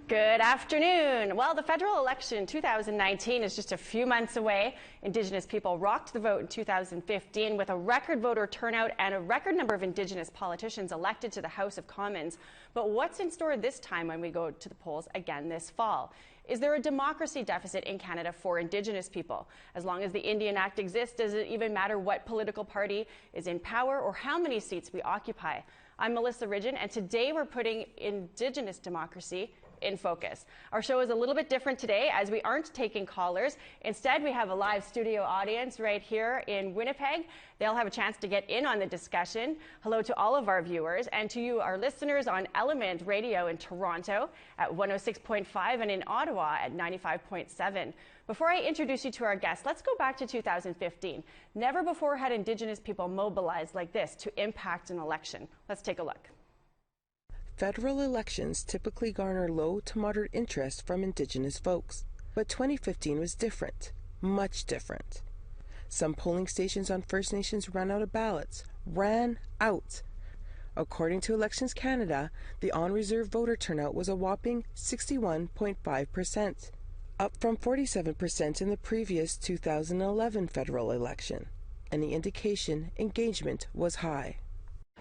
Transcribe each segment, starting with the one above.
Good afternoon. Well, the federal election 2019 is just a few months away. Indigenous people rocked the vote in 2015 with a record voter turnout and a record number of Indigenous politicians elected to the House of Commons. But what's in store this time when we go to the polls again this fall? Is there a democracy deficit in Canada for Indigenous people? As long as the Indian Act exists, does it even matter what political party is in power or how many seats we occupy? I'm Melissa Ridgen, and today we're putting Indigenous democracy in focus. Our show is a little bit different today as we aren't taking callers. Instead, we have a live studio audience right here in Winnipeg. They'll have a chance to get in on the discussion. Hello to all of our viewers and to you, our listeners on Element Radio in Toronto at 106.5 and in Ottawa at 95.7. Before I introduce you to our guests, let's go back to 2015. Never before had Indigenous people mobilized like this to impact an election. Let's take a look. Federal elections typically garner low to moderate interest from Indigenous folks, but 2015 was different, much different. Some polling stations on First Nations ran out of ballots. Ran out. According to Elections Canada, the on-reserve voter turnout was a whopping 61.5%, up from 47% in the previous 2011 federal election. Any indication engagement was high.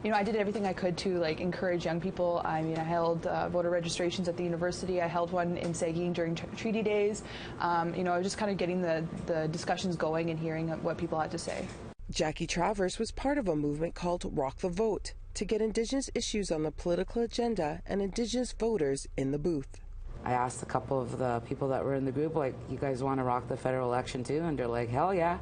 You know, I did everything I could to encourage young people. I mean, I held voter registrations at the university. I held one in Seguin during treaty days. You know, I was just kind of getting the discussions going and hearing what people had to say. Jackie Travers was part of a movement called Rock the Vote to get Indigenous issues on the political agenda and Indigenous voters in the booth. I asked a couple of the people that were in the group, like, you guys want to rock the federal election too? And they're like, hell yeah.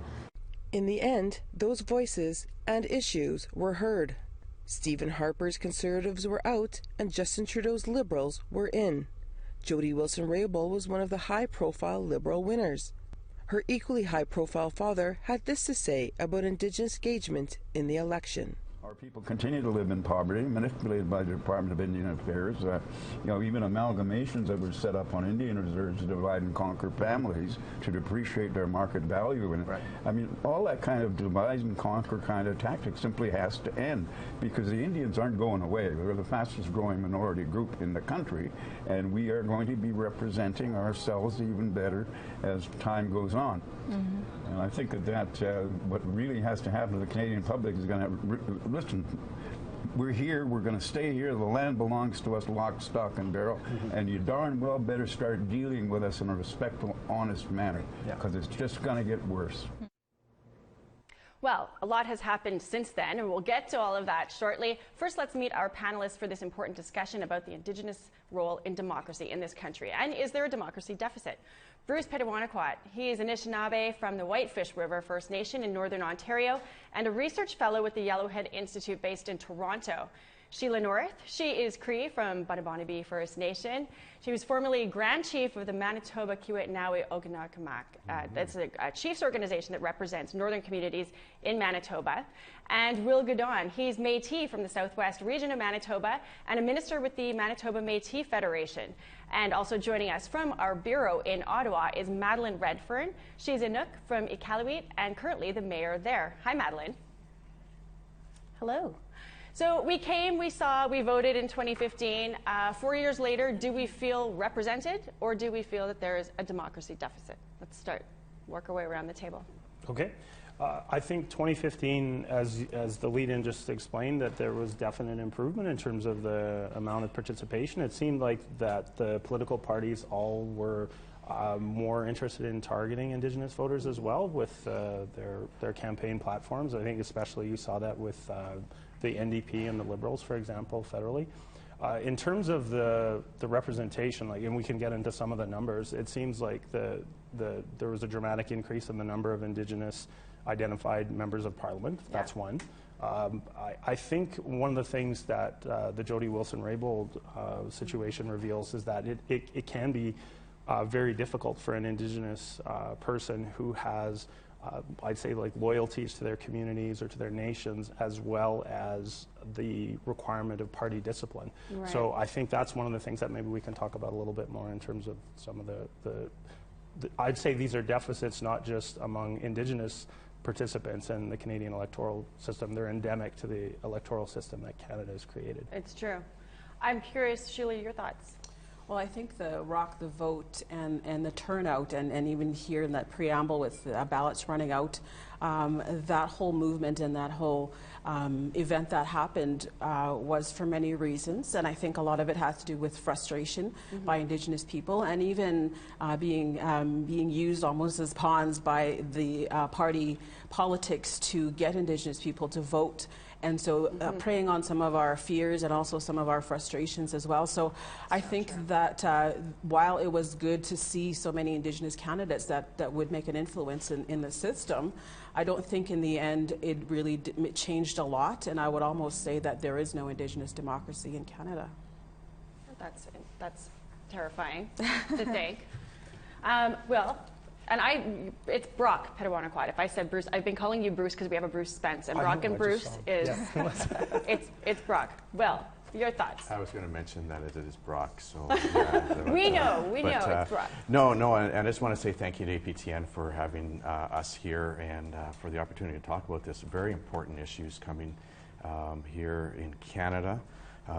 In the end, those voices and issues were heard. Stephen Harper's Conservatives were out and Justin Trudeau's Liberals were in. Jody Wilson-Raybould was one of the high-profile Liberal winners. Her equally high-profile father had this to say about Indigenous engagement in the election. Our people continue to live in poverty, manipulated by the Department of Indian Affairs. You know, even amalgamations that were set up on Indian reserves to divide and conquer families to depreciate their market value. And right. I mean, all that kind of divide and conquer kind of tactic simply has to end because the Indians aren't going away. They're the fastest growing minority group in the country, and we are going to be representing ourselves even better as time goes on. Mm-hmm. And I think that what really has to happen to the Canadian public is going to listen. We're here. We're going to stay here. The land belongs to us, lock, stock, and barrel. Mm-hmm. And you darn well better start dealing with us in a respectful, honest manner, because it's just going to get worse. Well, a lot has happened since then, and we'll get to all of that shortly. First, let's meet our panelists for this important discussion about the Indigenous role in democracy in this country. And is there a democracy deficit? Bruce Petawanakwat, he is Anishinaabe from the Whitefish River First Nation in Northern Ontario and a research fellow with the Yellowhead Institute based in Toronto. Sheila North, she is Cree from Bunabonibee First Nation. She was formerly Grand Chief of the Manitoba Kiiwetinoong Okanagan. That's a chiefs organization that represents northern communities in Manitoba. And Will Goudon, he's Métis from the Southwest region of Manitoba and a minister with the Manitoba Métis Federation. And also joining us from our bureau in Ottawa is Madeleine Redfern. She's Inuk from Iqaluit and currently the mayor there. Hi, Madeleine. Hello. So we came, we saw, we voted in 2015. 4 years later, do we feel represented or do we feel that there is a democracy deficit? Let's start, work our way around the table. Okay. I think 2015, as the lead-in just explained, that there was definite improvement in terms of the amount of participation. It seemed like that the political parties all were more interested in targeting Indigenous voters as well with their campaign platforms. I think especially you saw that with the NDP and the Liberals, for example, federally. In terms of the representation, and we can get into some of the numbers, it seems like there was a dramatic increase in the number of Indigenous identified members of Parliament. That's one. I think one of the things that the Jody Wilson-Raybould situation reveals is that it can be very difficult for an Indigenous person who has I'd say like loyalties to their communities or to their nations, as well as the requirement of party discipline. Right. So I think that's one of the things that maybe we can talk about a little bit more in terms of some of I'd say these are deficits not just among Indigenous participants in the Canadian electoral system, they're endemic to the electoral system that Canada has created. It's true. I'm curious, Sheila, your thoughts? Well, I think the rock the vote and the turnout, and even here in that preamble with ballots running out, that whole movement and that whole event that happened was for many reasons. And I think a lot of it has to do with frustration by Indigenous people, and even being used almost as pawns by the party politics to get Indigenous people to vote. And so preying on some of our fears and also some of our frustrations as well. So I think that while it was good to see so many Indigenous candidates that would make an influence in the system, I don't think in the end it really changed a lot. And I would almost say that there is no Indigenous democracy in Canada. That's terrifying to think. Well, and it's Brock Petawanaquat. If I said Bruce, I've been calling you Bruce because we have a Bruce Spence, and Brock and Bruce is, it's Brock. Well, your thoughts? I was going to mention that it is Brock, so. We know it's Brock. No, and I just want to say thank you to APTN for having us here and for the opportunity to talk about this very important issues coming here in Canada.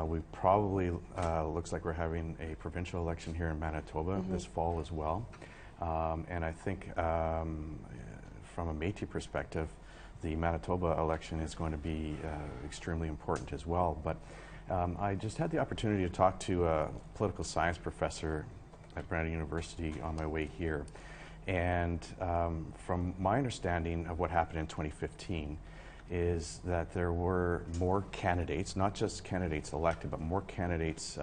We probably, looks like we're having a provincial election here in Manitoba this fall as well. And I think from a Métis perspective, the Manitoba election is going to be extremely important as well. But I just had the opportunity to talk to a political science professor at Brandon University on my way here. And from my understanding of what happened in 2015 is that there were more candidates, not just candidates elected, but more candidates,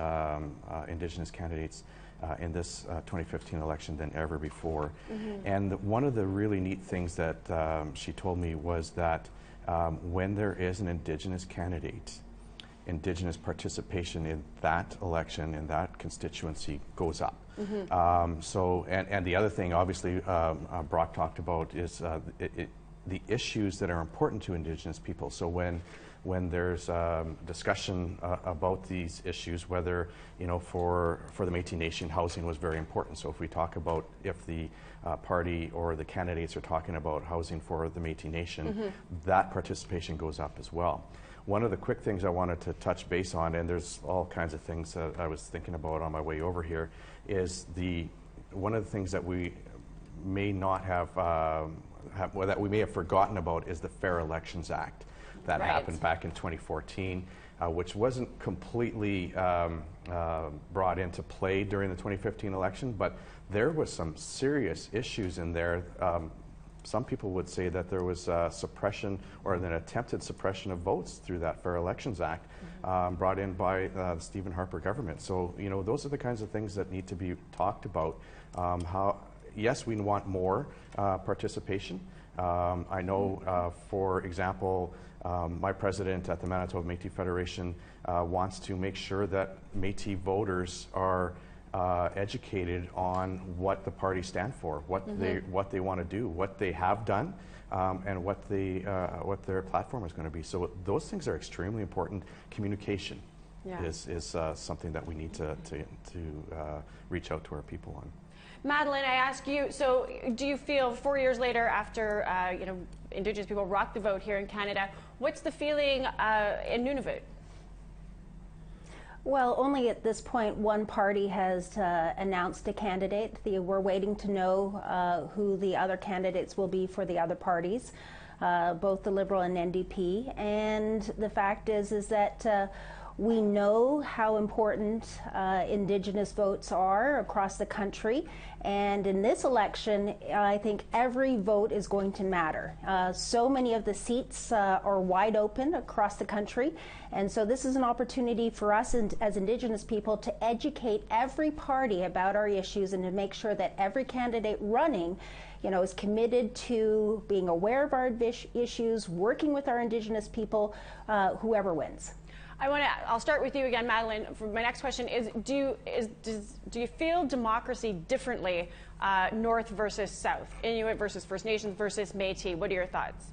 Indigenous candidates, in this 2015 election than ever before. And one of the really neat things that she told me was that when there is an Indigenous candidate, Indigenous participation in that election, in that constituency, goes up. So, and the other thing, obviously, Brock talked about is the issues that are important to Indigenous people. So when there's discussion about these issues, whether, for the Métis Nation, housing was very important. So if we talk about, if the party or the candidates are talking about housing for the Métis Nation, that participation goes up as well. One of the quick things I wanted to touch base on, and there's all kinds of things that I was thinking about on my way over here, is one of the things that we may not have, that we may have forgotten about is the Fair Elections Act. That happened back in 2014, which wasn't completely brought into play during the 2015 election, but there was some serious issues in there. Some people would say that there was suppression or an attempted suppression of votes through that Fair Elections Act brought in by the Stephen Harper government. So, those are the kinds of things that need to be talked about. Yes, we want more participation. I know, for example, my president at the Manitoba Métis Federation wants to make sure that Métis voters are educated on what the parties stand for, what they want to do, what they have done, and what their platform is going to be. So those things are extremely important. Communication is something that we need to reach out to our people on. Madeleine, I ask you, so do you feel 4 years later after Indigenous people rocked the vote here in Canada, what's the feeling in Nunavut? Well, only at this point one party has announced a candidate. We're waiting to know who the other candidates will be for the other parties, both the Liberal and NDP. And the fact is that we know how important Indigenous votes are across the country, and in this election, I think every vote is going to matter. So many of the seats are wide open across the country, and so this is an opportunity for us as Indigenous people to educate every party about our issues and to make sure that every candidate running is committed to being aware of our issues, working with our Indigenous people, whoever wins. I'll start with you again, Madeline. My next question is, do you feel democracy differently, North versus South, Inuit versus First Nations versus Métis? What are your thoughts?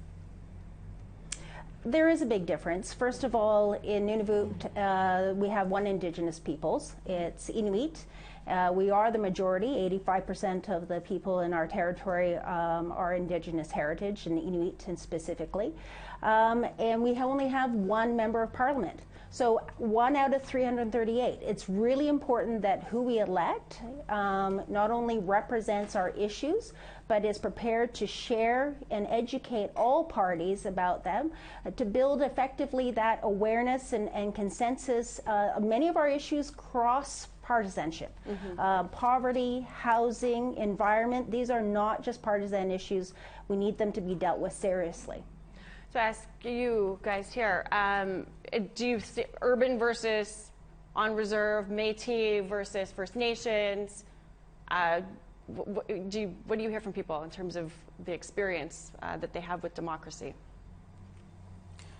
There is a big difference. First of all, in Nunavut, we have one Indigenous peoples. It's Inuit. We are the majority. 85% of the people in our territory are Indigenous heritage, and Inuit specifically. And we only have one member of parliament. So 1 out of 338. It's really important that who we elect not only represents our issues, but is prepared to share and educate all parties about them, to build effectively that awareness and consensus. Many of our issues cross partisanship. Poverty, housing, environment, these are not just partisan issues. We need them to be dealt with seriously. So I ask you guys here, do you see urban versus on reserve, Métis versus First Nations? What do you hear from people in terms of the experience that they have with democracy?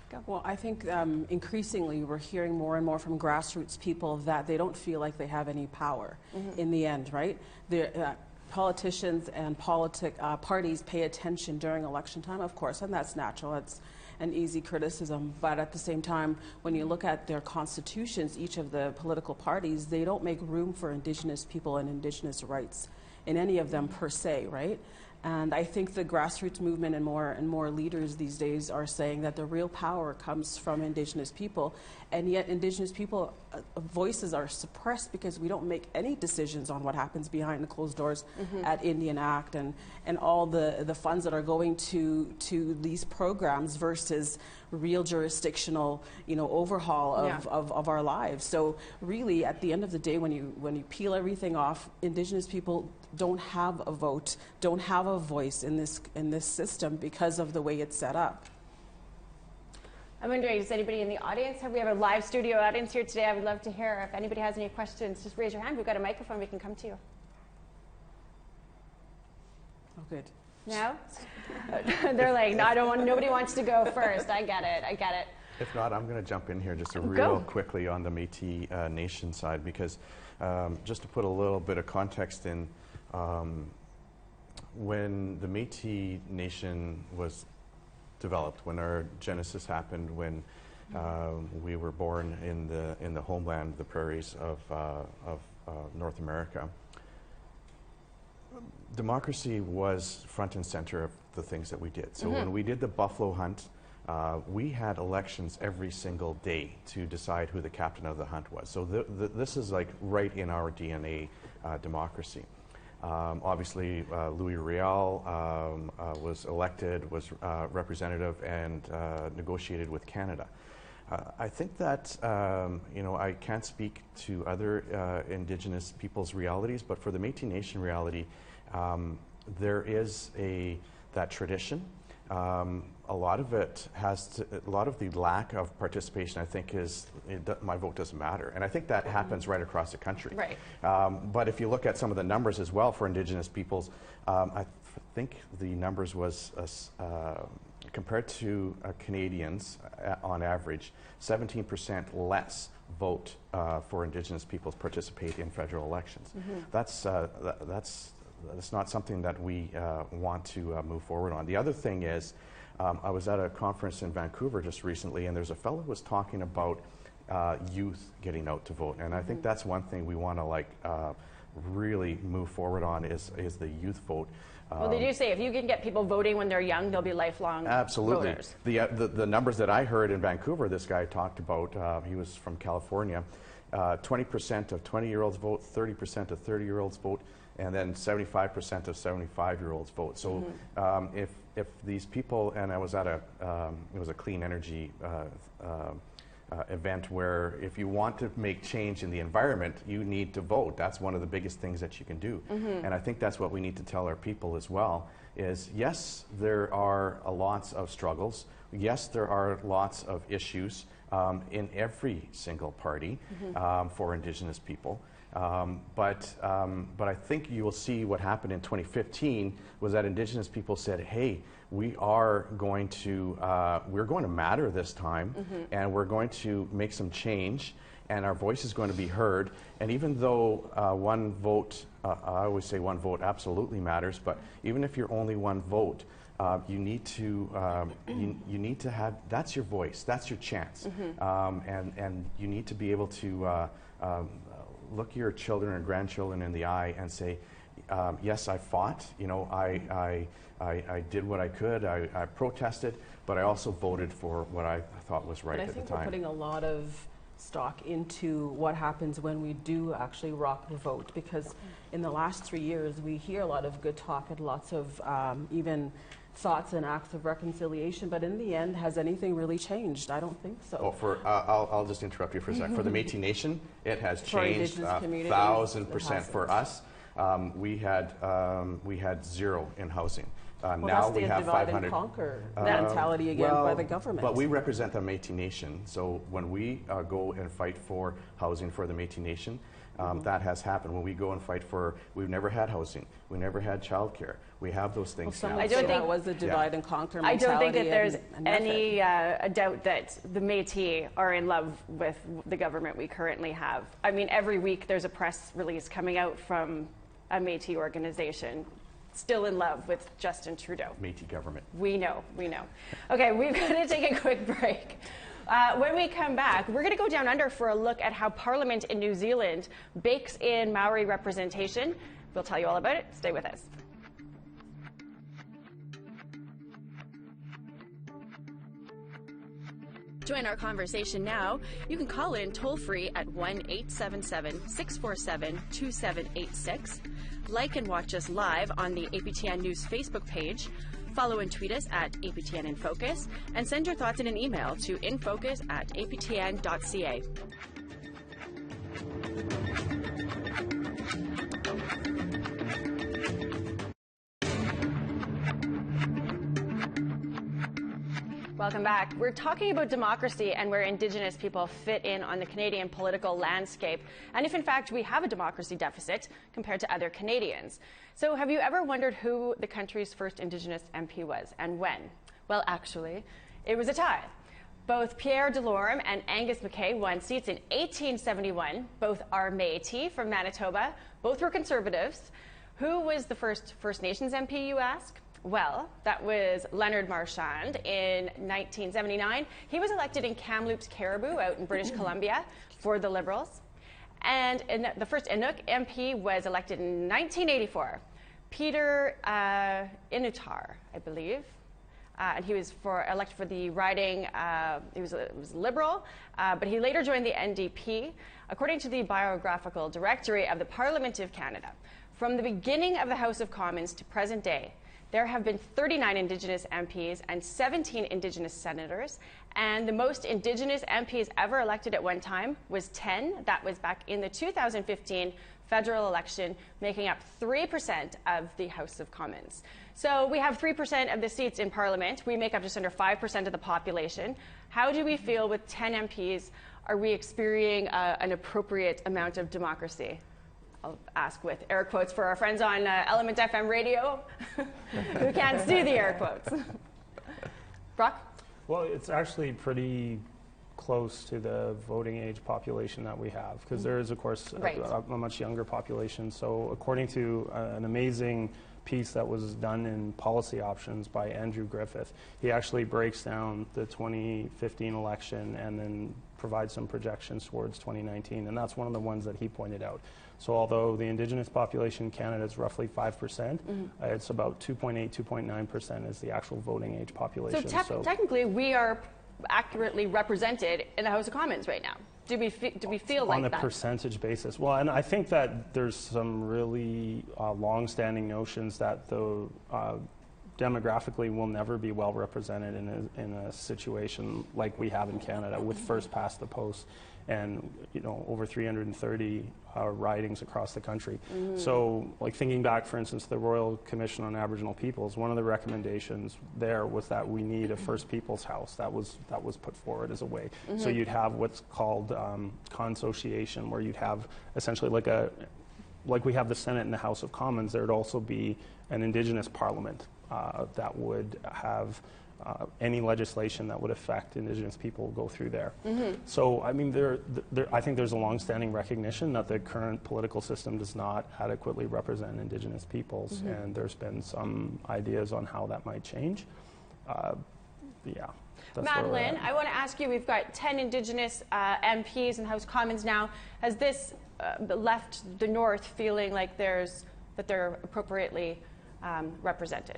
Go. Well, I think increasingly we're hearing more and more from grassroots people that they don't feel like they have any power in the end, right? Politicians and parties pay attention during election time, of course, and that's natural. It's an easy criticism. But at the same time, when you look at their constitutions, each of the political parties, they don't make room for Indigenous people and Indigenous rights in any of them per se, right? And I think the grassroots movement and more leaders these days are saying that the real power comes from Indigenous people, and yet Indigenous people voices are suppressed because we don't make any decisions on what happens behind the closed doors at Indian Act and all the funds that are going to these programs versus real jurisdictional overhaul of our lives. So really, at the end of the day, when you peel everything off, Indigenous people don't have a vote, don't have a voice in this system because of the way it's set up. I'm wondering, does anybody in the audience we have a live studio audience here today? I would love to hear if anybody has any questions. Just raise your hand. We've got a microphone. We can come to you. Oh, good. No? They're like, no, I don't want. Nobody wants to go first. I get it. If not, I'm going to jump in here just real quickly on the Métis Nation side, because just to put a little bit of context in, when the Métis Nation was developed, when our genesis happened, when we were born in the homeland, the prairies of North America, democracy was front and center of the things that we did. So when we did the buffalo hunt, we had elections every single day to decide who the captain of the hunt was. So this is like right in our DNA, democracy. Obviously, Louis Riel was elected, was representative, and negotiated with Canada. I think that, I can't speak to other Indigenous people's realities, but for the Métis Nation reality, there is that tradition. A lot of it a lot of the lack of participation, I think, is my vote doesn't matter. And I think that happens right across the country. Right. But if you look at some of the numbers as well for Indigenous peoples, I think the numbers was, compared to Canadians, on average, 17% less vote for Indigenous peoples participate in federal elections. That's not something that we want to move forward on. The other thing is, I was at a conference in Vancouver just recently, and there's a fellow who was talking about youth getting out to vote, and I think that's one thing we want to really move forward on is the youth vote. Well, they do say if you can get people voting when they're young, they'll be lifelong voters. The numbers that I heard in Vancouver, this guy talked about, he was from California, 20% of 20-year-olds vote, 30% of 30-year-olds vote, and then 75% of 75-year-olds vote. So if these people, and I was at it was a clean energy event where if you want to make change in the environment, you need to vote. That's one of the biggest things that you can do. And I think that's what we need to tell our people as well, is yes, there are lots of struggles. Yes, there are lots of issues in every single party for Indigenous people. But I think you will see what happened in 2015 was that Indigenous people said, hey, we're going to matter this time, and we're going to make some change, and our voice is going to be heard. And even though one vote, I always say one vote absolutely matters, but even if you're only one vote, you need to have, that's your voice, that's your chance, and you need to be able to look your children and grandchildren in the eye and say, yes, I fought, I did what I could, I protested, but I also voted for what I thought was right at the time. I think we're putting a lot of stock into what happens when we do actually rock the vote, because in the last 3 years we hear a lot of good talk and lots of even thoughts and acts of reconciliation, but in the end, has anything really changed? I don't think so. Oh, I'll just interrupt you for a second. For the Métis Nation, it has changed 1,000%. For us, we had zero in housing. Now we have 500. Divide and conquer mentality again by the government. But we represent the Métis Nation, so when we go and fight for housing for the Métis Nation, that has happened. When we go and fight for, we've never had housing, we never had childcare. We have those things now. I don't think that was a divide and conquer mentality. I don't think that there's any doubt that the Métis are in love with the government we currently have. I mean, every week there's a press release coming out from a Métis organization still in love with Justin Trudeau. Métis government. We know. Okay, we've got to take a quick break. When we come back, we're going to go down under for a look at how Parliament in New Zealand bakes in Maori representation. We'll tell you all about it. Stay with us. Join our conversation now. You can call in toll-free at 1-877-647-2786. Like and watch us live on the APTN News Facebook page. Follow and tweet us at APTN InFocus, and send your thoughts in an email to infocus@aptn.ca. Welcome back. We're talking about democracy and where Indigenous people fit in on the Canadian political landscape, and if in fact we have a democracy deficit compared to other Canadians. So have you ever wondered who the country's first Indigenous MP was and when? Well, actually, it was a tie. Both Pierre Delorme and Angus MacKay won seats in 1871. Both are Métis from Manitoba. Both were Conservatives. Who was the first First Nations MP, you ask? Well, that was Leonard Marchand in 1979. He was elected in Kamloops, Caribou, out in British Columbia, for the Liberals. And the first Inuk MP was elected in 1984. Peter Inutar, I believe. And he was elected for the riding, he was Liberal, but he later joined the NDP. According to the biographical directory of the Parliament of Canada, from the beginning of the House of Commons to present day, there have been 39 Indigenous MPs and 17 Indigenous senators, and the most Indigenous MPs ever elected at one time was 10. That was back in the 2015 federal election, making up 3% of the House of Commons. So we have 3% of the seats in Parliament. We make up just under 5% of the population. How do we feel with 10 MPs? Are we experiencing an appropriate amount of democracy? I'll ask with air quotes for our friends on Element FM radio who can't see the air quotes. Brock? Well, it's actually pretty close to the voting age population that we have, because there is, of course, a much younger population. So according to an amazing piece that was done in Policy Options by Andrew Griffith, he actually breaks down the 2015 election and then provides some projections towards 2019, and that's one of the ones that he pointed out. So although the Indigenous population in Canada is roughly 5%, it's about 2.8, 2.9% is the actual voting age population. So technically we are accurately represented in the House of Commons right now. Do we feel like that? On a percentage basis. Well, and I think that there's some really long-standing notions that the demographically will never be well represented in a situation like we have in Canada with first past the post and over 330 ridings across the country. So like thinking back, for instance, the Royal Commission on Aboriginal Peoples, one of the recommendations there was that we need a First Peoples House. That was put forward as a way. So you'd have what's called consociation, where you'd have essentially like we have the Senate and the House of Commons, there would also be an Indigenous Parliament that would have any legislation that would affect Indigenous people go through there. So, I mean, I think there's a long-standing recognition that the current political system does not adequately represent Indigenous peoples, and there's been some ideas on how that might change. Yeah. Madeline, I want to ask you, we've got 10 Indigenous MPs in House Commons now. Has this left the North feeling like that they're appropriately represented?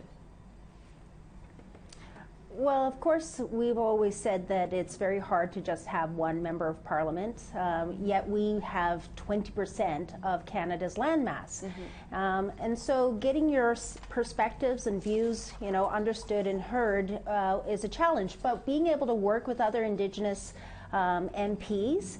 Well, of course, we've always said that it's very hard to just have one member of parliament, yet we have 20% of Canada's landmass. And so getting your perspectives and views, understood and heard is a challenge. But being able to work with other Indigenous MPs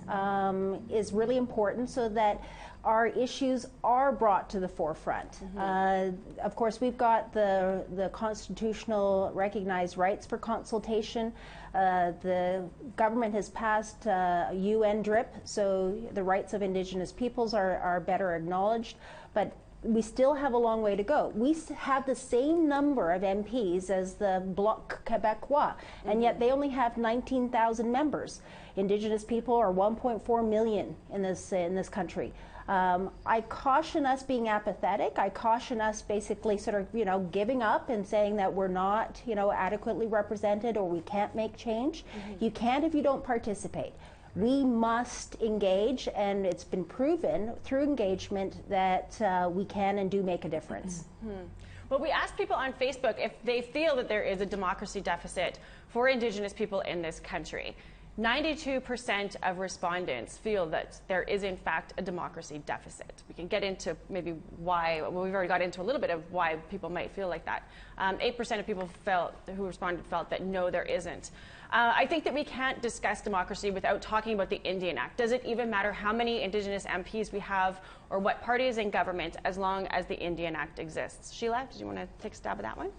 is really important so that our issues are brought to the forefront. Of course, we've got the constitutional recognized rights for consultation. The government has passed UN DRIP, so the rights of Indigenous peoples are better acknowledged. But we still have a long way to go. We have the same number of MPs as the Bloc Québécois, and yet they only have 19,000 members. Indigenous people are 1.4 million in this country. I caution us being apathetic. I caution us basically sort of, giving up and saying that we're not, adequately represented or we can't make change. You can't if you don't participate. We must engage, and it's been proven through engagement that we can and do make a difference. Well, we asked people on Facebook if they feel that there is a democracy deficit for Indigenous people in this country. 92% of respondents feel that there is, in fact, a democracy deficit. We can get into maybe why. Well, we've already got into a little bit of why people might feel like that. 8% of people who responded felt that no, there isn't. I think that we can't discuss democracy without talking about the Indian Act. Does it even matter how many Indigenous MPs we have or what party is in government as long as the Indian Act exists? Sheila, did you want to take a stab at that one?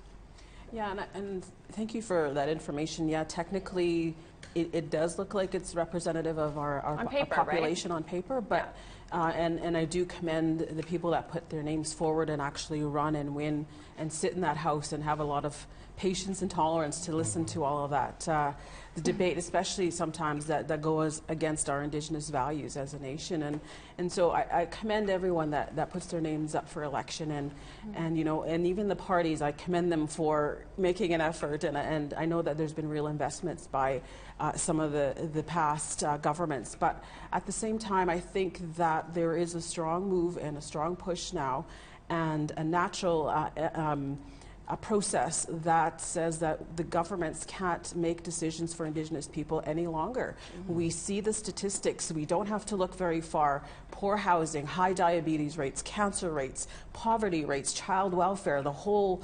Yeah, and thank you for that information. Yeah, technically, it does look like it's representative of our population, right? On paper, but and I do commend the people that put their names forward and actually run and win and sit in that house and have a lot of patience and tolerance to listen to all of that. The debate, especially sometimes that goes against our Indigenous values as a nation, and so I commend everyone that puts their names up for election, and even the parties, I commend them for making an effort, and I know that there's been real investments by some of the past governments, but at the same time, I think that there is a strong move and a strong push now, and a natural a process that says that the governments can't make decisions for Indigenous people any longer. We see the statistics. We don't have to look very far. Poor housing, high diabetes rates, cancer rates, poverty rates, child welfare, the whole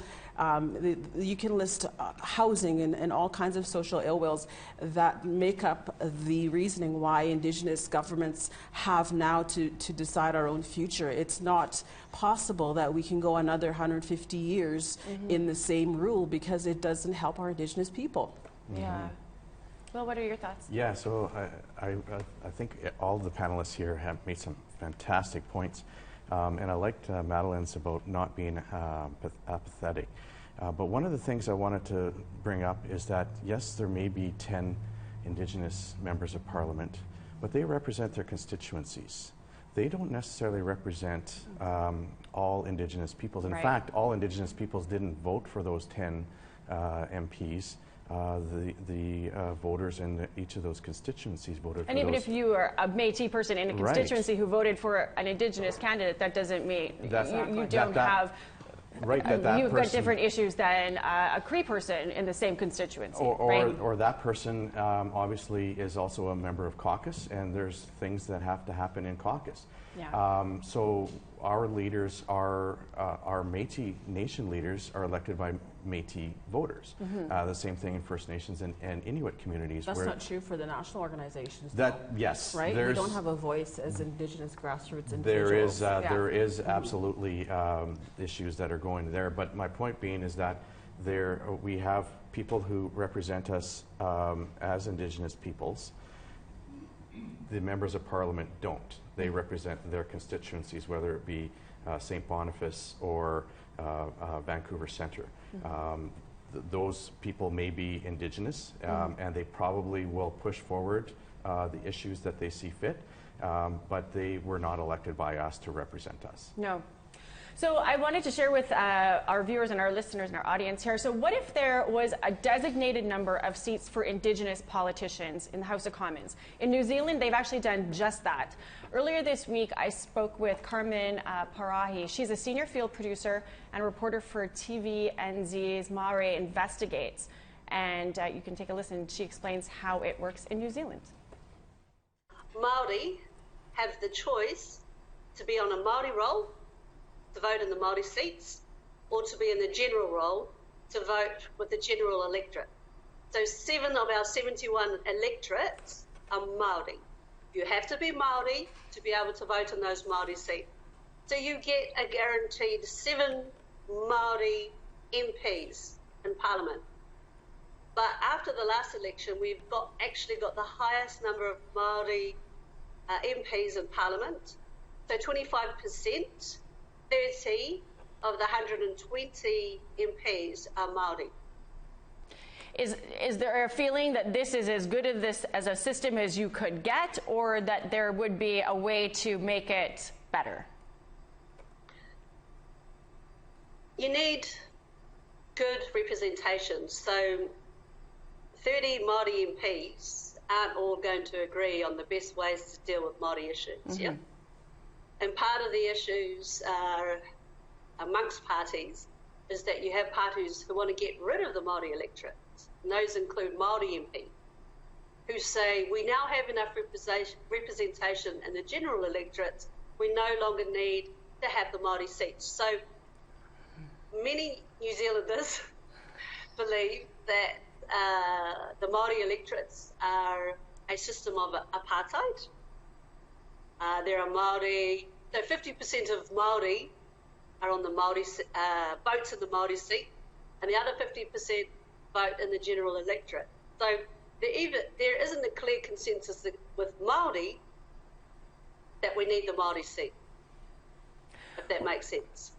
you can list housing and all kinds of social ill wills that make up the reasoning why Indigenous governments have now to decide our own future. It's not possible that we can go another 150 years in the same rule, because it doesn't help our Indigenous people. Yeah. Well, what are your thoughts? Yeah, so I think all the panelists here have made some fantastic points. And I liked Madeline's about not being apathetic. But one of the things I wanted to bring up is that, yes, there may be 10 Indigenous members of Parliament, but they represent their constituencies. They don't necessarily represent all Indigenous peoples. In fact, all Indigenous peoples didn't vote for those 10 MPs. The voters in each of those constituencies voted for those. And even if you are a Métis person in a constituency who voted for an Indigenous candidate, that doesn't mean you don't have... You've got different issues than a Cree person in the same constituency, or that person obviously is also a member of caucus, and there's things that have to happen in caucus. Yeah. So our leaders are our Métis Nation leaders are elected by Métis voters. The same thing in First Nations and Inuit communities. That's not true for the national organizations. Yes, right. We don't have a voice as Indigenous grassroots There individuals. is absolutely issues that are going there. But my point being is that we have people who represent us as Indigenous peoples. The members of Parliament don't. They represent their constituencies, whether it be St. Boniface or Vancouver Centre. Those people may be Indigenous, and they probably will push forward the issues that they see fit, but they were not elected by us to represent us. No. So I wanted to share with our viewers and our listeners and our audience here. So what if there was a designated number of seats for Indigenous politicians in the House of Commons? In New Zealand, they've actually done just that. Earlier this week, I spoke with Carmen Parahi. She's a senior field producer and reporter for TVNZ's Maori Investigates. And you can take a listen. She explains how it works in New Zealand. Māori have the choice to be on a Māori roll, to vote in the Māori seats, or to be in the general roll, to vote with the general electorate. So 7 of our 71 electorates are Māori. You have to be Māori to be able to vote in those Māori seats. So you get a guaranteed 7 Māori MPs in Parliament. But after the last election, we've actually got the highest number of Māori MPs in Parliament. So 25%. 30 of the 120 MPs are Māori. Is there a feeling that this is as good as a system as you could get, or that there would be a way to make it better? You need good representation. So 30 Māori MPs aren't all going to agree on the best ways to deal with Māori issues. Yeah. And part of the issues amongst parties is that you have parties who want to get rid of the Māori electorate. And those include Māori MPs who say we now have enough representation in the general electorate, we no longer need to have the Māori seats. So many New Zealanders believe that the Māori electorates are a system of apartheid. There are Māori, so 50% of Māori are on the Māori, votes in the Māori seat, and the other 50% vote in the general electorate. So there isn't a clear consensus with Māori that we need the Māori seat, if that makes sense.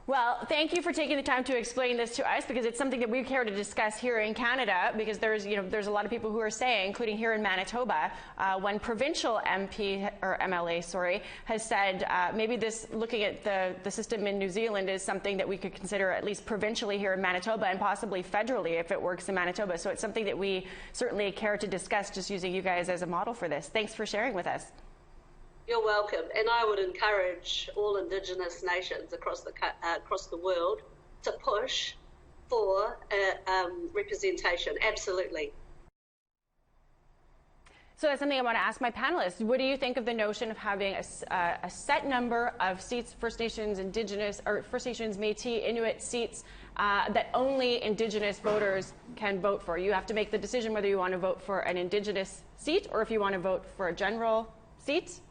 Well, thank you for taking the time to explain this to us, because it's something that we care to discuss here in Canada, because there's a lot of people who are saying, including here in Manitoba, one provincial MP or MLA, has said maybe looking at the system in New Zealand is something that we could consider at least provincially here in Manitoba, and possibly federally if it works in Manitoba. So it's something that we certainly care to discuss, just using you guys as a model for this. Thanks for sharing with us. You're welcome, and I would encourage all Indigenous nations across the world to push for representation. Absolutely. So that's something I want to ask my panelists. What do you think of the notion of having a set number of seats, First Nations, Indigenous, or First Nations, Métis, Inuit seats that only Indigenous voters can vote for? You have to make the decision whether you want to vote for an Indigenous seat or if you want to vote for a general seat.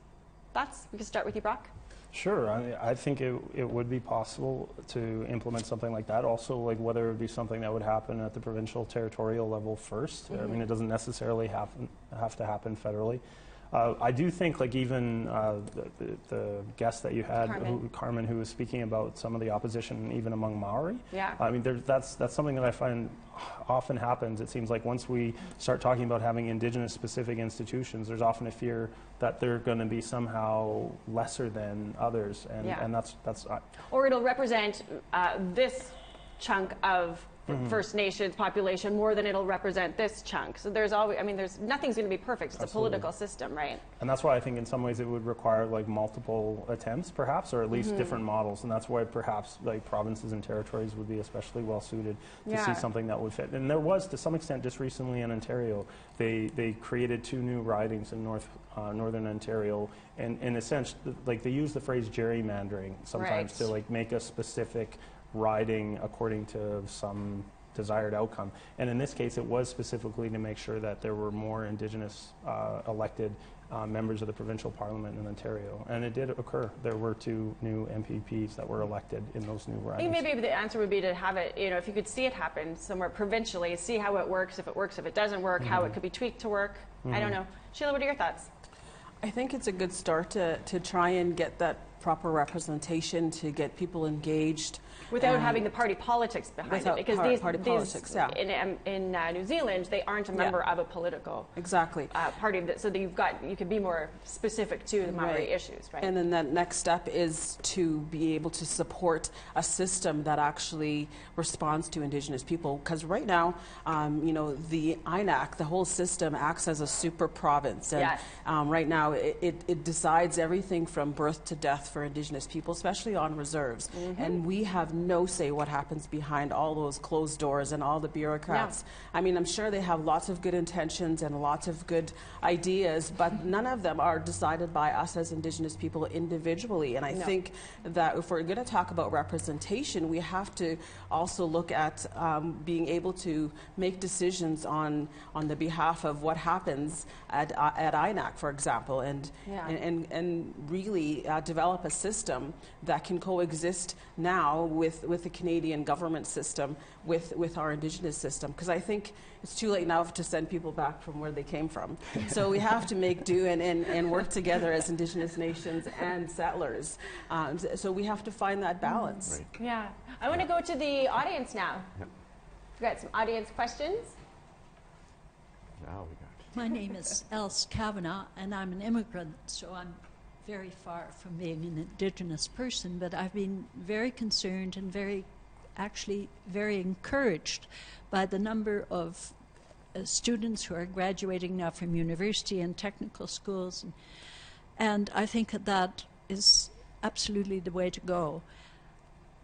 Thoughts? We can start with you, Brock. Sure. I think it would be possible to implement something like that. Also, like whether it would be something that would happen at the provincial territorial level first. I mean, it doesn't necessarily have to happen federally. I do think, like, even the guest that you had, Carmen, who was speaking about some of the opposition even among Maori. Yeah. I mean, that's something that I find often happens. It seems like once we start talking about having Indigenous specific institutions, there's often a fear that they're going to be somehow lesser than others, and that's or it'll represent this chunk of First Nations population more than it'll represent this chunk. So there's always, I mean, nothing's going to be perfect. It's a political system, right? And that's why I think in some ways it would require like multiple attempts, perhaps, or at least different models. And that's why perhaps like provinces and territories would be especially well suited to see something that would fit. And there was, to some extent, just recently in Ontario, they created 2 new ridings in northern Ontario, and in a sense, like they use the phrase gerrymandering sometimes to like make a specific riding according to some desired outcome. And in this case, it was specifically to make sure that there were more Indigenous elected members of the provincial parliament in Ontario. And it did occur. There were 2 new MPPs that were elected in those new ridings. I think maybe the answer would be to have it, you know, if you could see it happen somewhere provincially, see how it works, if it doesn't work, how it could be tweaked to work. I don't know. Sheila, what are your thoughts? I think it's a good start to try and get that proper representation, to get people engaged. Without having the party politics behind it, because in New Zealand, they aren't a member of a political party, so that you could be more specific to the Maori issues, right? And then that next step is to be able to support a system that actually responds to Indigenous people, because right now, you know, the INAC, the whole system acts as a super province, and right now it decides everything from birth to death for Indigenous people, especially on reserves, and we have no say what happens behind all those closed doors and all the bureaucrats. I mean, I'm sure they have lots of good intentions and lots of good ideas, but none of them are decided by us as Indigenous people individually. And I think that if we're going to talk about representation, we have to also look at being able to make decisions on the behalf of what happens at INAC, for example, and really develop a system that can coexist now with the Canadian government system, with our Indigenous system, because I think it's too late now to send people back from where they came from. So we have to make do and work together as Indigenous nations and settlers. So we have to find that balance. Right. Yeah. I want to go to the audience now. We've got some audience questions. Now we got. My name is Else Kavanagh, and I'm an immigrant, so I'm very far from being an Indigenous person, but I've been very concerned and very encouraged by the number of students who are graduating now from university and technical schools, and I think that is absolutely the way to go.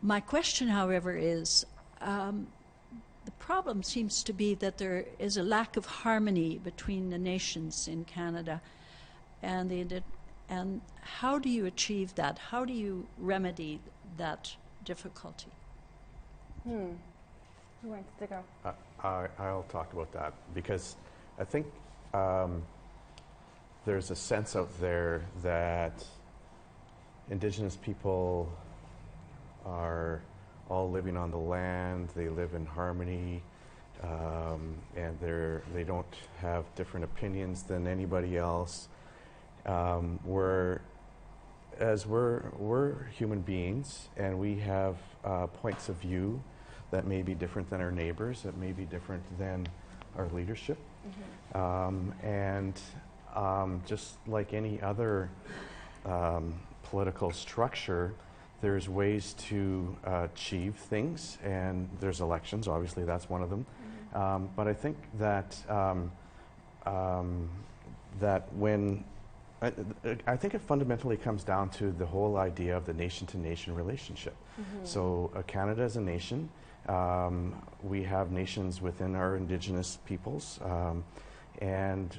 My question, however, is the problem seems to be that there is a lack of harmony between the nations in Canada, and how do you achieve that? How do you remedy that difficulty? Who wants to go? I'll talk about that, because I think there's a sense out there that Indigenous people are all living on the land, they live in harmony, and they don't have different opinions than anybody else. We're human beings, and we have points of view that may be different than our neighbors, that may be different than our leadership. Just like any other political structure, there's ways to achieve things, and there's elections, obviously that's one of them. But I think that I think it fundamentally comes down to the whole idea of the nation-to-nation relationship. So Canada is a nation. We have nations within our Indigenous peoples, and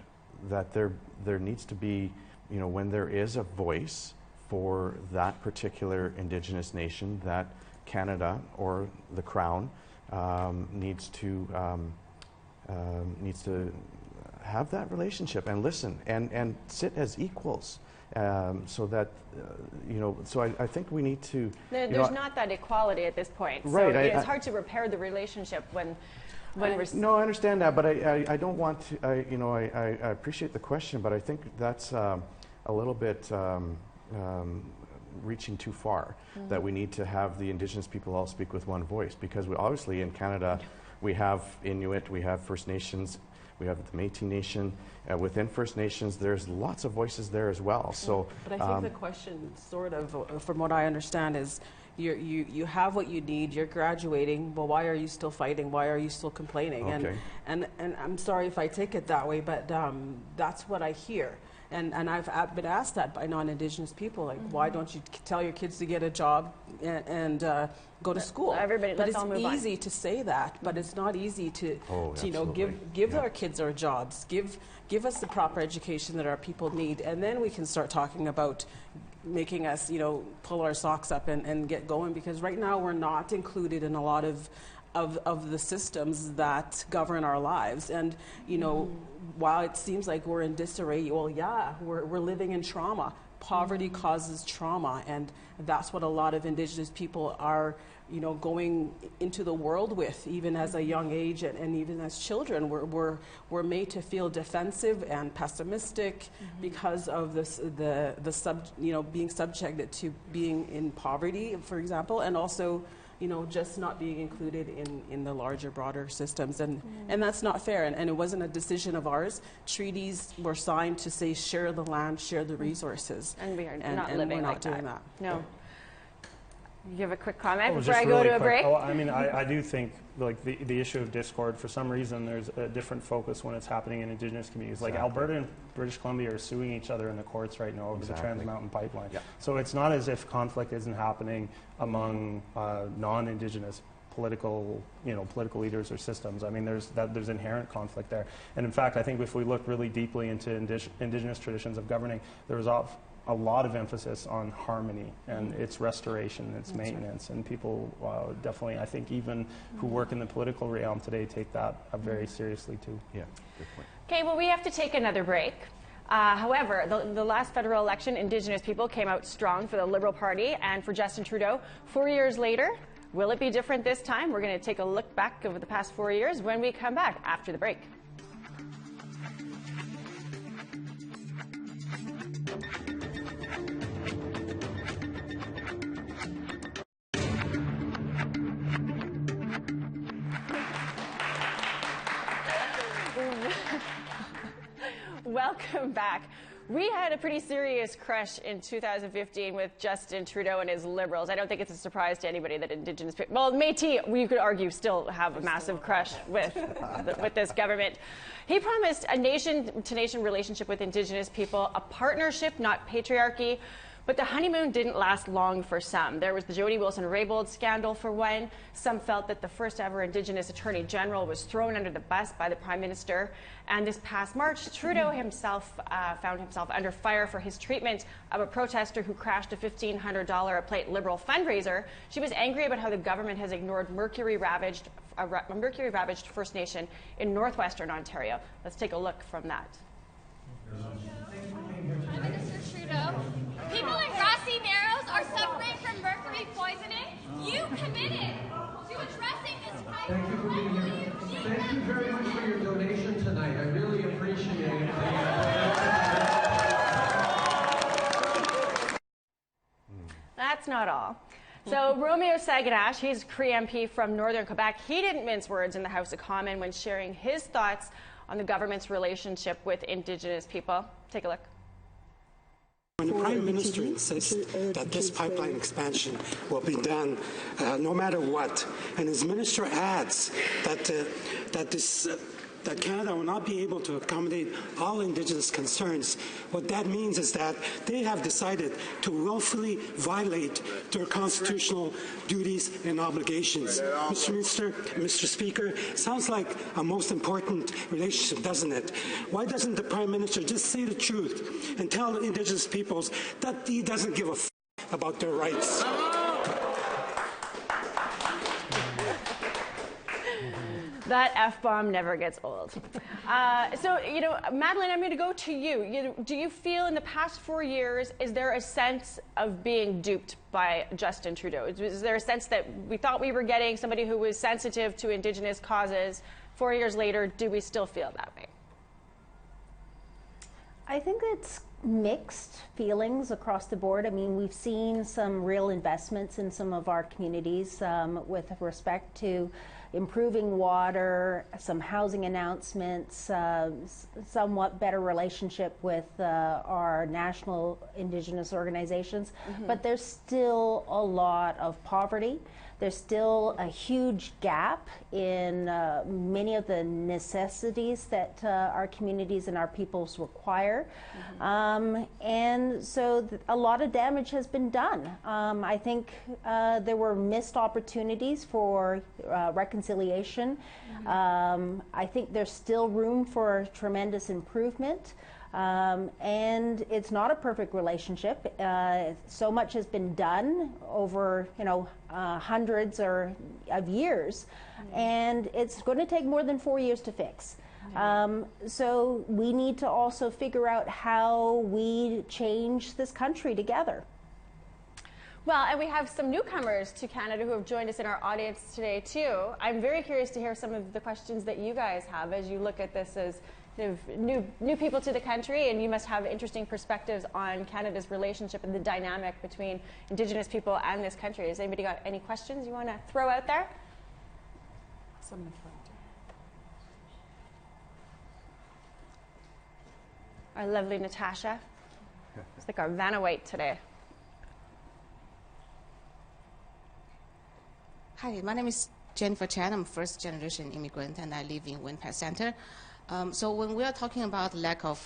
that there needs to be, you know, when there is a voice for that particular Indigenous nation, that Canada or the Crown needs to have that relationship and listen and sit as equals, so that you know. So I think we need to. There's not that equality at this point, right? So it's hard to repair the relationship when we're. No, I understand that, but I don't want to. I appreciate the question, but I think that's a little bit. Reaching too far, that we need to have the Indigenous people all speak with one voice, because we obviously in Canada we have Inuit, we have First Nations, we have the Métis Nation. Within First Nations there's lots of voices there as well. So, but I think the question, sort of, from what I understand, is, you have what you need, you're graduating, well, why are you still fighting? Why are you still complaining? Okay. And I'm sorry if I take it that way, but that's what I hear. And I've been asked that by non-Indigenous people, like, why don't you tell your kids to get a job and go to school? Everybody, but let's all move on. it's easy to say that, but it's not easy to give Yeah. our kids our jobs, give us the proper education that our people need, and then we can start talking about making us, pull our socks up and get going, because right now we're not included in a lot of the systems that govern our lives. And, while it seems like we're in disarray, well, yeah, we're living in trauma. Poverty causes trauma, and that's what a lot of Indigenous people are, going into the world with, even as a young age and even as children. We're made to feel defensive and pessimistic because of being subjected to being in poverty, for example, and also just not being included in the larger, broader systems. And that's not fair. And it wasn't a decision of ours. Treaties were signed to say share the land, share the resources. And we are not and living we're like not doing that. No. You have a quick comment Oh, before just I go really to a quick. break? Oh, I mean, I do think like the issue of discord, for some reason there's a different focus when it's happening in Indigenous communities. Like Alberta and British Columbia are suing each other in the courts right now over the Trans Mountain Pipeline. Yeah. So it's not as if conflict isn't happening among non-Indigenous political leaders or systems. I mean, there's inherent conflict there. And in fact, I think if we look really deeply into Indigenous traditions of governing, there was a lot of emphasis on harmony and its restoration, its maintenance, and people definitely, I think, even who work in the political realm today take that very seriously too. Yeah, good point. Okay, well, we have to take another break. However, the last federal election, Indigenous people came out strong for the Liberal Party and for Justin Trudeau. 4 years later, will it be different this time? We're going to take a look back over the past 4 years when we come back after the break. Welcome back. We had a pretty serious crush in 2015 with Justin Trudeau and his Liberals. I don't think it's a surprise to anybody that Indigenous people, well, Métis, we could argue, still have a massive crush with this government. He promised a nation-to-nation relationship with Indigenous people, a partnership, not patriarchy. But the honeymoon didn't last long for some. There was the Jody Wilson-Raybould scandal for one. Some felt that the first ever Indigenous Attorney General was thrown under the bus by the Prime Minister. And this past March, Trudeau himself found himself under fire for his treatment of a protester who crashed a $1,500 a plate Liberal fundraiser. She was angry about how the government has ignored mercury-ravaged First Nation in northwestern Ontario. Let's take a look from that. Prime Minister Trudeau, people in Grassy Narrows are suffering from mercury poisoning. You committed to addressing this crisis. Thank you for being here. Thank you very much for your donation tonight. I really appreciate it. That's not all. So Romeo Saganash, he's Cree MP from Northern Quebec. He didn't mince words in the House of Commons when sharing his thoughts on the government's relationship with Indigenous people. Take a look. When the Prime Minister insists that this pipeline expansion will be done no matter what, and his minister adds that Canada will not be able to accommodate all Indigenous concerns, what that means is that they have decided to willfully violate their constitutional duties and obligations. Mr. Speaker, sounds like a most important relationship, doesn't it? Why doesn't the Prime Minister just say the truth and tell Indigenous peoples that he doesn't give a f about their rights? That F-bomb never gets old. So, Madeleine, I'm going to go to you. Do you feel in the past 4 years, is there a sense of being duped by Justin Trudeau? Is there a sense that we thought we were getting somebody who was sensitive to Indigenous causes? 4 years later, do we still feel that way? I think it's mixed feelings across the board. I mean, we've seen some real investments in some of our communities with respect to improving water, some housing announcements, somewhat better relationship with our national Indigenous organizations, but there's still a lot of poverty. There's still a huge gap in many of the necessities that our communities and our peoples require. And so a lot of damage has been done. I think there were missed opportunities for reconciliation. I think there's still room for tremendous improvement. And it's not a perfect relationship. So much has been done over, hundreds of years, and it's going to take more than 4 years to fix. So we need to also figure out how we change this country together. Well, and we have some newcomers to Canada who have joined us in our audience today, too. I'm very curious to hear some of the questions that you guys have as you look at this as new people to the country, and you must have interesting perspectives on Canada's relationship and the dynamic between Indigenous people and this country. Has anybody got any questions you want to throw out there? Some in front. Our lovely Natasha. It's like our Vanna White today. Hi, my name is Jennifer Chan. I'm first-generation immigrant, and I live in Winnipeg Center. So when we are talking about lack of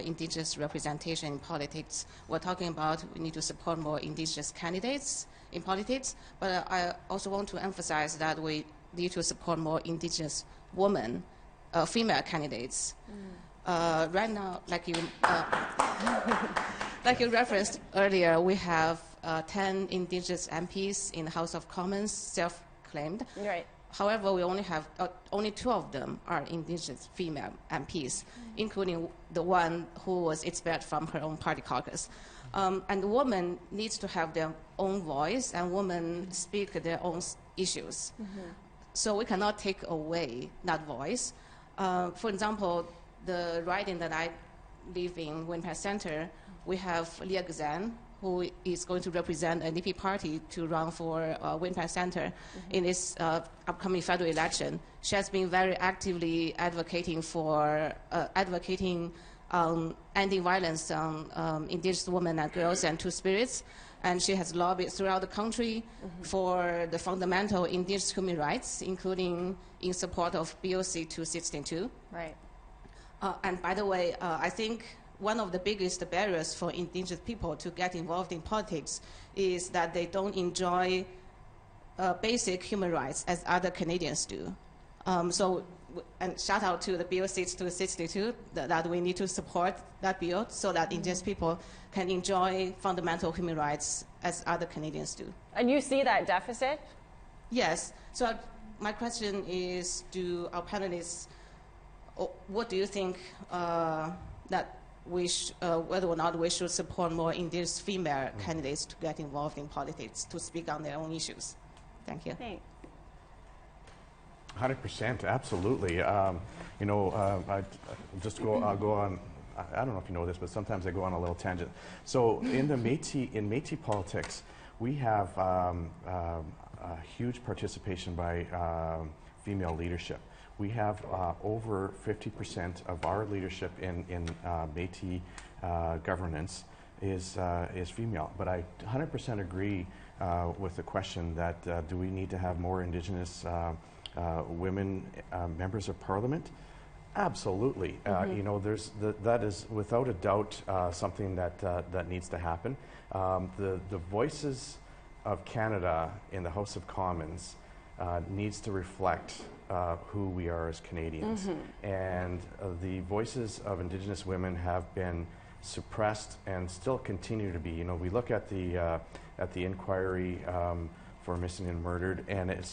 Indigenous representation in politics, we're talking about we need to support more Indigenous candidates in politics, but I also want to emphasize that we need to support more Indigenous women, female candidates. Right now, like you referenced earlier, we have 10 Indigenous MPs in the House of Commons, self-claimed. Right. However, we only have only 2 of them are Indigenous female MPs, including the one who was expelled from her own party caucus. And women need to have their own voice, and women speak their own issues. So we cannot take away that voice. For example, the riding that I live in, Winnipeg Center, we have Leah Gazan, who is going to represent an NDP party to run for Winnipeg Center in this upcoming federal election. She has been very actively advocating for ending violence on Indigenous women and girls and Two-Spirits, and she has lobbied throughout the country for the fundamental Indigenous human rights, including in support of BOC 262. Right. And by the way, I think one of the biggest barriers for Indigenous people to get involved in politics is that they don't enjoy basic human rights as other Canadians do. And shout out to the BOC 262 that we need to support that bill so that Indigenous people can enjoy fundamental human rights as other Canadians do. And you see that deficit? Yes. So my question is, do our panelists, what do you think that whether or not we should support more Indigenous female candidates to get involved in politics, to speak on their own issues? Thank you. Thanks. 100%, absolutely. I just go on. I don't know if you know this, but sometimes I go on a little tangent. So in Métis politics, we have a huge participation by female leadership. We have over 50% of our leadership in Métis governance is female. But I 100% agree with the question that do we need to have more Indigenous women members of Parliament? Absolutely. That is without a doubt something that needs to happen. The voices of Canada in the House of Commons needs to reflect who we are as Canadians. And the voices of Indigenous women have been suppressed and still continue to be. We look at the inquiry for missing and murdered, and it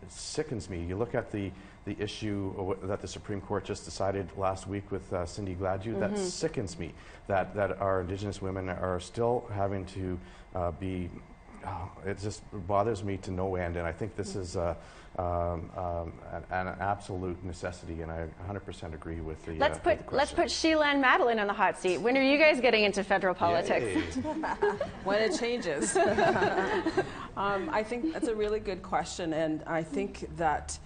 sickens me. You look at the issue that the Supreme Court just decided last week with Cindy Gladue. That sickens me that our Indigenous women are still having to be it just bothers me to no end, and I think this is an absolute necessity, and I 100% agree with the. Let's put Sheila and Madeline on the hot seat. When are you guys getting into federal politics? When it changes. I think that's a really good question, and I think that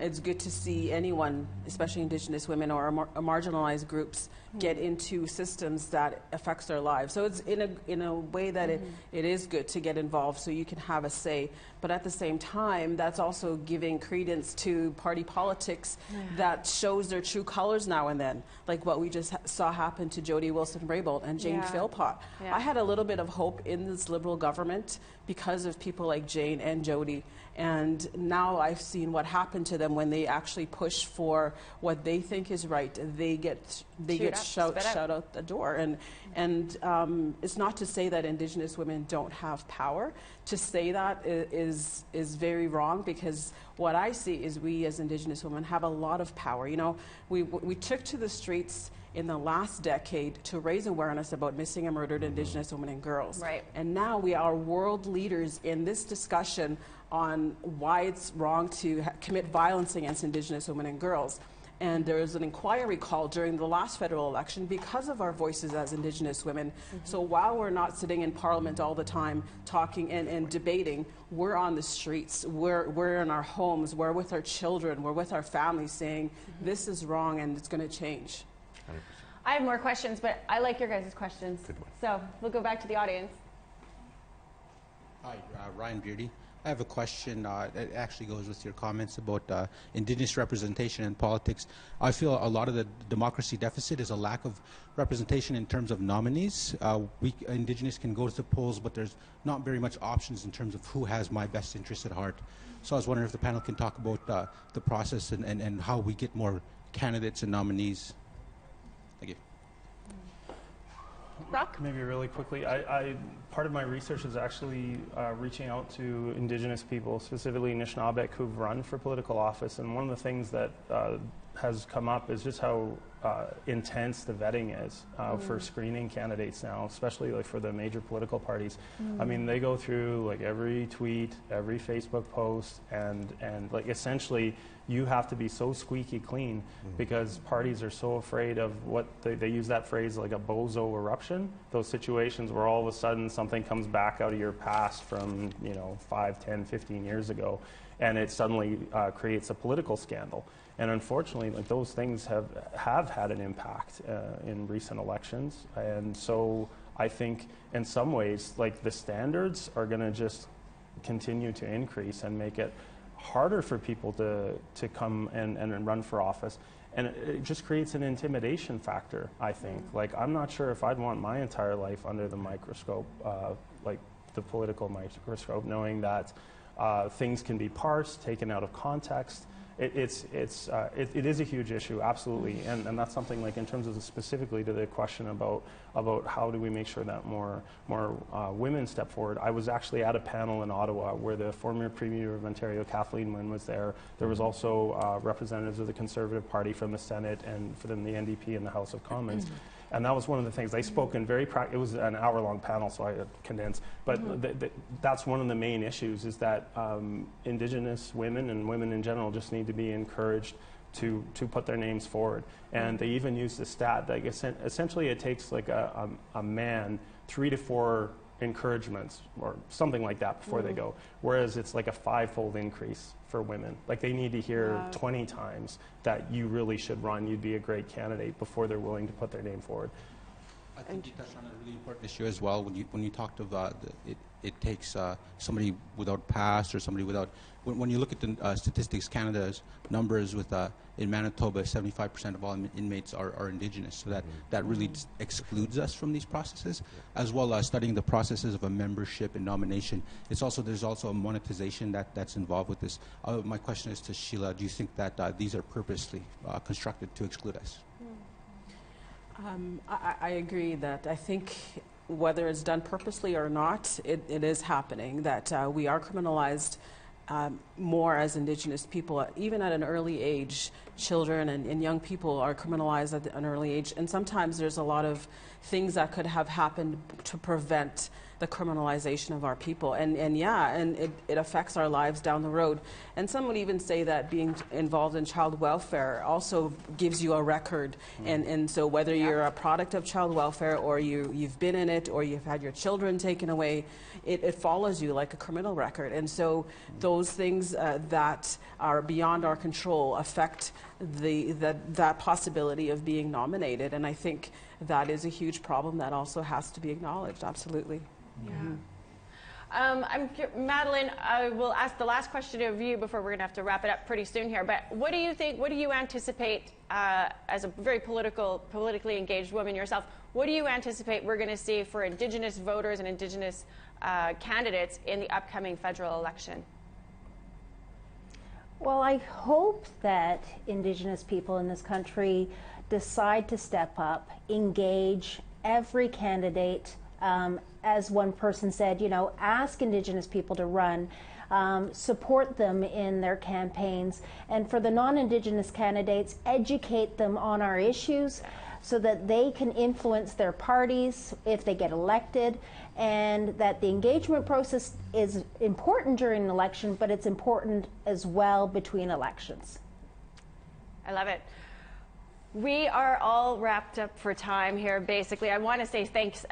it's good to see anyone, especially Indigenous women or marginalized groups, get into systems that affects their lives. So it's in a way that it is good to get involved so you can have a say. But at the same time, that's also giving credence to party politics that shows their true colors now and then, like what we just saw happen to Jody Wilson-Raybould and Jane Philpott. I had a little bit of hope in this Liberal government because of people like Jane and Jody. And now I've seen what happened to them when they actually push for what they think is right. They get shot out the door. And it's not to say that Indigenous women don't have power. To say that is very wrong, because what I see is we as Indigenous women have a lot of power. You know, we took to the streets in the last decade to raise awareness about missing and murdered Indigenous women and girls. Right. And now we are world leaders in this discussion on why it's wrong to commit violence against Indigenous women and girls. And there was an inquiry called during the last federal election because of our voices as Indigenous women. So while we're not sitting in Parliament all the time talking and debating, we're on the streets, we're in our homes, we're with our children, we're with our families saying this is wrong and it's going to change. 100%. I have more questions, but I like your guys' questions. Good one. So we'll go back to the audience. Hi, Ryan Beardy. I have a question that actually goes with your comments about Indigenous representation in politics. I feel a lot of the democracy deficit is a lack of representation in terms of nominees. We Indigenous can go to the polls, but there's not very much options in terms of who has my best interest at heart. So I was wondering if the panel can talk about the process and how we get more candidates and nominees. Thank you. Brock? Maybe really quickly, part of my research is actually reaching out to Indigenous people, specifically Anishinaabeg, who've run for political office. And one of the things that has come up is just how intense the vetting is for screening candidates now, especially like for the major political parties. I mean, they go through like every tweet, every Facebook post, and like essentially you have to be so squeaky clean because parties are so afraid of what they use that phrase like a bozo eruption, those situations where all of a sudden something comes back out of your past from 5, 10, 15 years ago, and it suddenly creates a political scandal. And unfortunately, like those things have had an impact in recent elections. And so I think in some ways, like the standards are going to just continue to increase and make it harder for people to come and run for office. And it just creates an intimidation factor, I think. Like, I'm not sure if I'd want my entire life under the microscope, like the political microscope, knowing that things can be parsed, taken out of context. It is a huge issue, absolutely, and that's something like in terms of specifically to the question about how do we make sure that more women step forward. I was actually at a panel in Ottawa where the former Premier of Ontario, Kathleen Wynne, was there. There was also representatives of the Conservative Party from the Senate and from the NDP in the House of Commons. And that was one of the things they spoke in it was an hour-long panel, so I condensed. But that's one of the main issues is that Indigenous women and women in general just need to be encouraged to put their names forward. And they even use the stat that essentially it takes like a man 3 to 4 encouragements or something like that before they go, whereas it's like a 5-fold increase for women. Like they need to hear 20 times that you really should run, you'd be a great candidate before they're willing to put their name forward. I think you touched on a really important issue as well when you talked about it takes somebody without past or somebody without. When you look at the statistics, Canada's numbers with in Manitoba, 75% of all inmates are Indigenous, so that really excludes us from these processes, as well as studying the processes of a membership and nomination. There's also a monetization that's involved with this. My question is to Sheila: do you think that these are purposely constructed to exclude us? I agree that I think whether it's done purposely or not, it is happening, that we are criminalized more as Indigenous people, even at an early age, children and young people are criminalized at an early age. And sometimes there's a lot of things that could have happened to prevent the criminalization of our people. And it affects our lives down the road. And some would even say that being involved in child welfare also gives you a record. And so whether you're a product of child welfare or you've been in it or you've had your children taken away, it follows you like a criminal record. And so those things that are beyond our control affect that possibility of being nominated. And I think that is a huge problem that also has to be acknowledged, absolutely. Madeline, I will ask the last question of you before we're going to have to wrap it up pretty soon here. But what do you think, what do you anticipate, as a very politically engaged woman yourself, what do you anticipate we're going to see for Indigenous voters and Indigenous candidates in the upcoming federal election? Well, I hope that Indigenous people in this country decide to step up, engage every candidate. As one person said, you know, ask Indigenous people to run, support them in their campaigns, and for the non-Indigenous candidates, educate them on our issues so that they can influence their parties if they get elected, and that the engagement process is important during an election, but it's important as well between elections. I love it. We are all wrapped up for time here, basically. I want to say thanks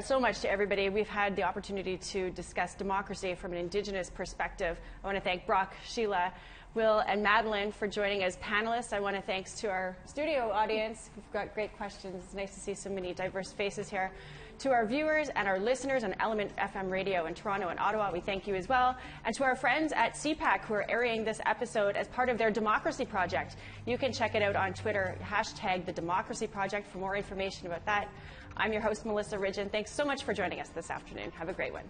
so much to everybody. We've had the opportunity to discuss democracy from an Indigenous perspective. I want to thank Brock, Sheila, Will, and Madeline for joining as panelists. I want to thanks to our studio audience. We've got great questions. It's nice to see so many diverse faces here. To our viewers and our listeners on Element FM radio in Toronto and Ottawa, we thank you as well. And to our friends at CPAC who are airing this episode as part of their Democracy Project. You can check it out on Twitter, #The Democracy Project for more information about that. I'm your host, Melissa Ridgen. Thanks so much for joining us this afternoon. Have a great one.